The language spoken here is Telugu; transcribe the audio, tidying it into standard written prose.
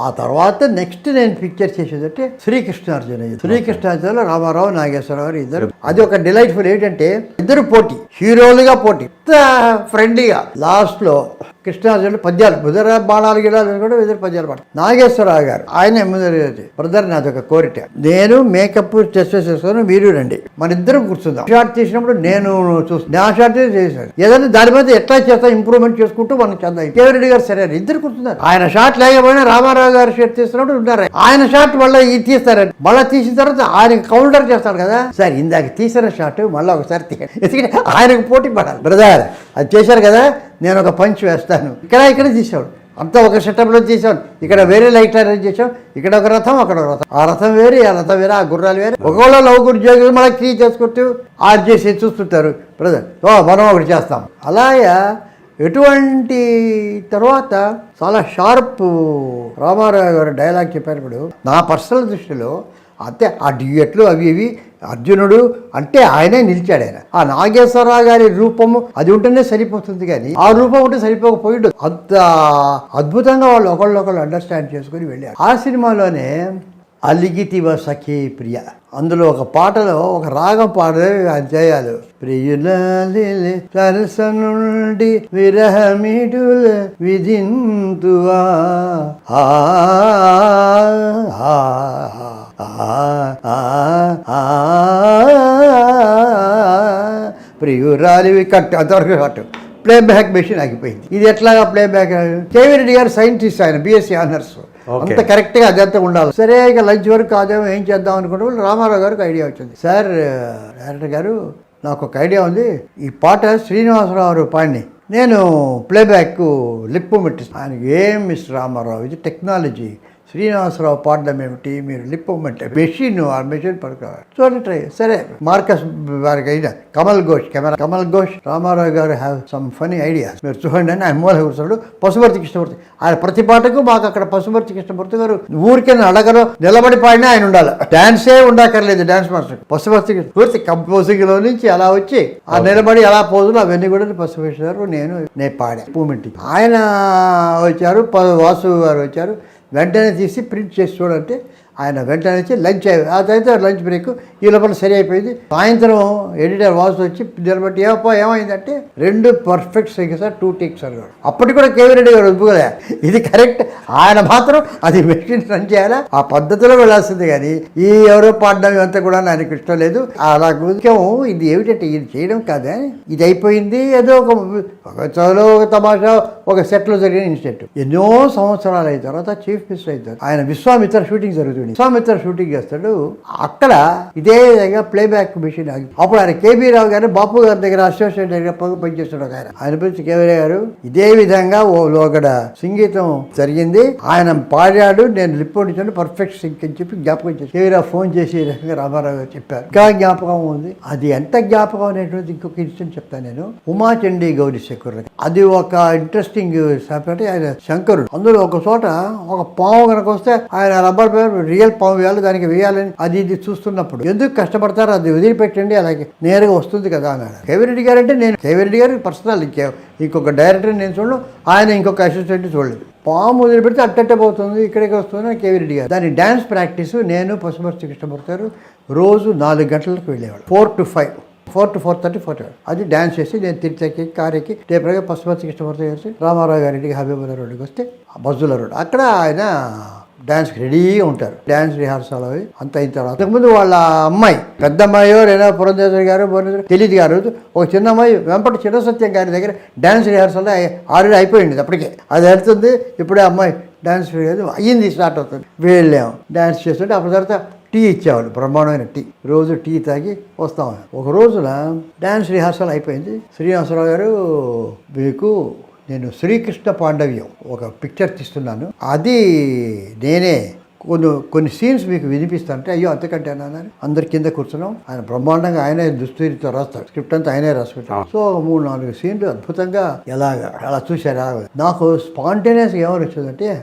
ఆ తర్వాత నెక్స్ట్ నేను పిక్చర్ చేసేదంటే శ్రీకృష్ణార్జున రామారావు నాగేశ్వరరావు గారు ఇద్దరు. అది ఒక డిలైట్ఫుల్ ఏంటంటే ఇద్దరు పోటీ, హీరోలుగా పోటీ, ఫ్రెండ్లీగా. లాస్ట్ లో కృష్ణార్జునుడు పద్యాలు ముదర బాణాలు గిడాలు కూడా ఇద్దరు పద్యాలు పాడు. నాగేశ్వరరావు గారు ఆయన బ్రదర్ నాది ఒక కోరిక, నేను మేకప్ చేసుకొని మీరు రండి, మన ఇద్దరం కూర్చుందాం. షార్ట్ చేసినప్పుడు నేను చూస్తాను, నా షార్ట్ చేశాను, ఏదైనా దాని మీద ఎట్లా చేస్తా ఇంప్రూవ్మెంట్ చేసుకుంటూ మనం చేద్దాం. కేవరెడ్డి గారు సరే ఇద్దరు కూర్చున్నారు. ఆయన షార్ట్ లేకపోయినా రామారావు గారు షార్ట్ తీస్తున్నప్పుడు ఉన్నారు. ఆయన షార్ట్ మళ్ళీ ఇది తీస్తారని మళ్ళీ తీసిన తర్వాత ఆయన కౌంటర్ చేస్తాడు కదా, సార్ ఇందాక తీసిన షార్ట్ మళ్ళీ ఒకసారి తీయండి, ఎందుకంటే ఆయనకు పోటీ పడాలి. బ్రదర్ అది చేశారు కదా, నేను ఒక పంచ్ వేస్తాను, ఇక్కడ తీసాడు అంతా ఒక సెటప్లో తీసాను, ఇక్కడ వేరే లైట్ అరేంజ్ చేసాం, ఇక్కడ ఒక రథం అక్కడ ఒక రథం, ఆ రథం వేరే ఆ రథం వేరే, ఆ గుర్రాలు వేరే. ఒకవేళ లవ్ ఉద్యోగులు మళ్ళీ క్రీ చేసుకుంటూ ఆర్ట్ చేసి చూస్తుంటారు. బ్రదర్ మనం ఒకటి చేస్తాం. అలాగా ఎటువంటి తర్వాత చాలా షార్ప్ రామారావు గారు డైలాగ్ చెప్పినప్పుడు నా పర్సనల్ దృష్టిలో అంతే ఆ డ్యూయట్లు అవి ఇవి అర్జునుడు అంటే ఆయనే నిలిచాడు. ఆయన ఆ నాగేశ్వరరావు గారి రూపము అది ఉంటేనే సరిపోతుంది, కానీ ఆ రూపం ఉంటే సరిపోకపోయిండు. అంత అద్భుతంగా వాళ్ళు ఒకళ్ళు అండర్స్టాండ్ చేసుకుని వెళ్ళారు. ఆ సినిమాలోనే అలిగితివ సఖీ ప్రియ, అందులో ఒక పాటలో ఒక రాగం పాడే ఆయన చేయాలి. ప్రియులే సరస నుండి విరహమిడుల విధింతువా ప్రియురాలివి కట్టు, అంతవరకు కట్టు. ప్లే బ్యాక్ మెషిన్ ఆగిపోయింది. ఇది ఎట్లాగా ప్లే బ్యాక్? కేవీరెడ్డి గారు సైంటిస్ట్, ఆయన BSc ఆనర్స్, అంత కరెక్ట్గా అదంతా ఉండాలి. సరే ఇక లంచ్ వరకు కాదేమో ఏం చేద్దాం అనుకుంటే రామారావు గారికి ఐడియా వచ్చింది. సార్ డైరెక్టర్ గారు నాకు ఒక ఐడియా ఉంది, ఈ పాట శ్రీనివాసరావు పాడిని నేను ప్లేబ్యాక్ లిప్పు మెట్టిస్తాను. ఆయనకి ఏం మిస్టర్ రామారావు, ఇది టెక్నాలజీ, శ్రీనివాసరావు పాడడం ఏమిటి, మీరు లిప్ అంటే మెషిన్, ఆ మెషిన్ పడుకోవాలి చూడండి ట్రై. సరే మార్కస్ వారికి అయినా కమల్ ఘోష్ రామారావు గారు హ్యావ్ సమ్ ఫనీ ఐడియాస్, మీరు చూడండి అని ఆయన మూల కూర్చున్నాడు. పశుపతి కృష్ణమూర్తి ఆయన ప్రతి పాటకు మాకు అక్కడ పశుపతి కృష్ణమూర్తి గారు ఊరికే అడగరు, నిలబడి పాడినా ఆయన ఉండాలి, డాన్సే ఉండక్కర్లేదు. Dance master Pashupati Krishnamurthy composing లో నుంచి అలా వచ్చి ఆ నిలబడి అలా పోజులు అవన్నీ కూడా పశుపతి గారు నేను పాడా మూమెంట్. ఆయన వచ్చారు, వాసు గారు వచ్చారు, వెంటనే తీసి ప్రింట్ చేసి చూడంటే ఆయన వెంటనే వచ్చి లంచ్ ఆ తర్వాత లంచ్ బ్రేక్ ఈ లోపల సరి అయిపోయింది. సాయంత్రం ఎడిటర్ వాసు వచ్చి నిలబట్టి ఏమైందంటే 2 పర్ఫెక్ట్ సైకిల్ సార్ 2 టేక్స్ అన్నాడు. అప్పటికి కూడా కేవీరెడ్డి గారు ఒప్పుకోలే, ఇది కరెక్ట్, ఆయన మాత్రం అది మెషిన్ రన్ చేయాలా, ఆ పద్ధతిలో వెళ్ళాల్సింది, కానీ ఈ ఎవరో పాడడం ఇవంతా కూడా ఆయనకు ఇష్టం లేదు. అలా ముఖ్యం ఇది ఏమిటంటే ఇది చేయడం కాదా, ఇది అయిపోయింది ఏదో ఒక చదువులో ఒక తమాషా ఒక సెట్లో జరిగిన ఇన్సిడెంట్. ఎన్నో సంవత్సరాలు అయిన తర్వాత చీఫ్ మినిస్టర్ అవుతారు ఆయన. విశ్వామిత్ర షూటింగ్ జరుగుతుంది, విశ్వామిత్ర షూటింగ్ చేస్తాడు. అక్కడ ఇదే విధంగా ప్లేబ్యాక్ మెషిన్ ఆగి, అప్పుడు ఆయన కేబీ రావు గారు బాపు గారి దగ్గర అసోసియేట్ దగ్గర పనిచేస్తాడు. ఆయన పిలిచి కేవీ గారు ఇదే విధంగా అక్కడ సంగీతం జరిగింది, ఆయన పాడాడు, నేను రిపోర్ట్ ఇచ్చాను, పర్ఫెక్ట్ సింక్ అని చెప్పి జ్ఞాపకం చేసి కేవీ రావు ఫోన్ చేసి రమారావు గారు చెప్పారు. ఇంకా జ్ఞాపకం ఉంది, అది ఎంత జ్ఞాపకం అనేటువంటి ఇంకొక ఇన్సిడెంట్ చెప్తాను నేను. ఉమాచండీ గౌరీ శంకర్, అది ఒక ఇంట్రెస్టింగ్ ఆయన శంకరుడు. అందులో ఒక చోట ఒక పాము కనుక వస్తే ఆయన రబ్బర్ పేపర్ రియల్ పాము వేయాలి, దానికి వేయాలని అది ఇది చూస్తున్నప్పుడు ఎందుకు కష్టపడతారు, అది వదిలిపెట్టండి అలాగే నేరుగా వస్తుంది కదా అన్నాడు. కేవీరెడ్డి గారు అంటే నేను కేవీరెడ్డి గారు పర్సనల్, ఇంకొక డైరెక్టర్ నేను చూడను, ఆయన ఇంకొక అసిస్టెంట్ చూడలేదు. పాము వదిలిపెడితే అట్టట్టే పోతుంది, ఇక్కడికి వస్తుంది కేవీరెడ్డి గారు. దాని డ్యాన్స్ ప్రాక్టీస్ నేను పశుపతి కృష్ణమూర్తి గారు రోజు 4 గంటలకు వెళ్ళేవాడు, 4 to 5, 4 to 4:30, 4 అది డ్యాన్స్ చేసి నేను తిరిగి కారెక్కి టేపర్గా పశుపతి కృష్ణమూర్తి గారి రామారావు గారింటికి హబీబుల్లా రోడ్డుకి వస్తే బజ్జుల రోడ్ అక్కడ ఆయన డాన్స్కి రెడీగా ఉంటారు. డాన్స్ రిహార్సల్ అవి అంత అయిన తర్వాత అంతకుముందు వాళ్ళ అమ్మాయి పెద్ద అమ్మాయో లేదా పురంధేశ్వరి గారు తెలియదు గారు ఒక చిన్న అమ్మాయి వెంపటి చిన్నసత్యం గారి దగ్గర డాన్స్ రిహార్సల్ ఆల్రెడీ అయిపోయింది, అప్పటికే అది వెళ్తుంది. ఇప్పుడే అమ్మాయి డాన్స్ అయ్యింది, స్టార్ట్ అవుతుంది. వెళ్ళాము డాన్స్ చేస్తుంటే అప్పటి తర్వాత టీ ఇచ్చేవాళ్ళు, బ్రహ్మాండమైన టీ, రోజు టీ తాగి వస్తాం. ఒక రోజున డాన్స్ రిహార్సల్ అయిపోయింది. శ్రీనివాసరావు గారు మీకు నేను శ్రీకృష్ణ పాండవ్యం ఒక పిక్చర్ తీస్తున్నాను, అది నేనే కొన్ని సీన్స్ మీకు వినిపిస్తానంటే అయ్యో అంతకంటే అన్నాను. అందరి కింద కూర్చున్నాం, ఆయన బ్రహ్మాండంగా ఆయనే దుస్తురితో రాస్తాడు, స్క్రిప్ట్ అంతా ఆయనే రాసుకుంటాడు. సో 3-4 సీన్లు అద్భుతంగా అలా చూశారు. నాకు స్పాంటేనియస్ ఏమని వచ్చిందంటే